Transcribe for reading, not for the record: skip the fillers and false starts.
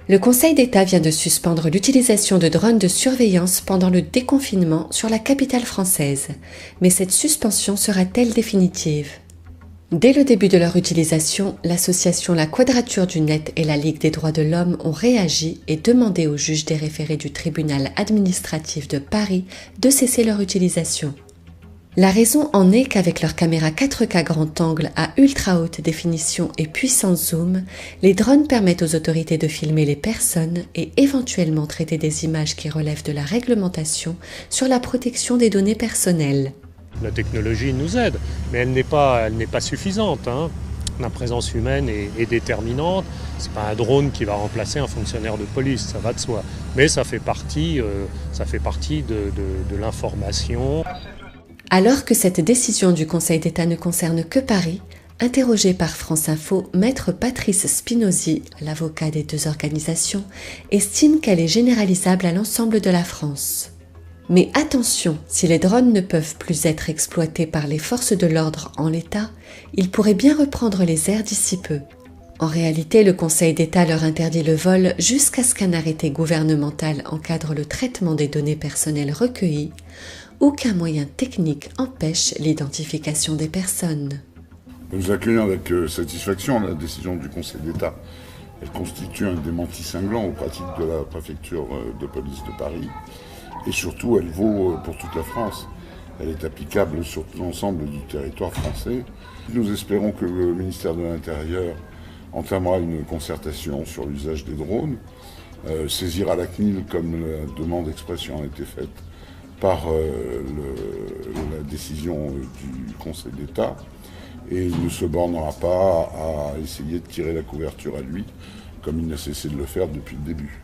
Le Conseil d'État vient de suspendre l'utilisation de drones de surveillance pendant le déconfinement sur la capitale française. Mais cette suspension sera-t-elle définitive ? Dès le début de leur utilisation, l'association La Quadrature du Net et la Ligue des droits de l'homme ont réagi et demandé au juge des référés du tribunal administratif de Paris de cesser leur utilisation. La raison en est qu'avec leurs caméras 4K grand angle à ultra haute définition et puissant zoom, les drones permettent aux autorités de filmer les personnes et éventuellement traiter des images qui relèvent de la réglementation sur la protection des données personnelles. La technologie nous aide, mais elle n'est pas suffisante. La présence humaine est déterminante. Ce n'est pas un drone qui va remplacer un fonctionnaire de police, ça va de soi. Mais ça fait partie de l'information. Alors que cette décision du Conseil d'État ne concerne que Paris, interrogé par France Info, maître Patrice Spinozzi, l'avocat des deux organisations, estime qu'elle est généralisable à l'ensemble de la France. Mais attention, si les drones ne peuvent plus être exploités par les forces de l'ordre en l'état, ils pourraient bien reprendre les airs d'ici peu. En réalité, le Conseil d'État leur interdit le vol jusqu'à ce qu'un arrêté gouvernemental encadre le traitement des données personnelles recueillies ou qu'un moyen technique empêche l'identification des personnes. Nous accueillons avec satisfaction la décision du Conseil d'État. Elle constitue un démenti cinglant aux pratiques de la préfecture de police de Paris. Et surtout, elle vaut pour toute la France. Elle est applicable sur l'ensemble du territoire français. Nous espérons que le ministère de l'Intérieur entamera une concertation sur l'usage des drones, saisira la CNIL comme la demande d'expression a été faite par la décision du Conseil d'État, et il ne se bornera pas à essayer de tirer la couverture à lui, comme il n'a cessé de le faire depuis le début.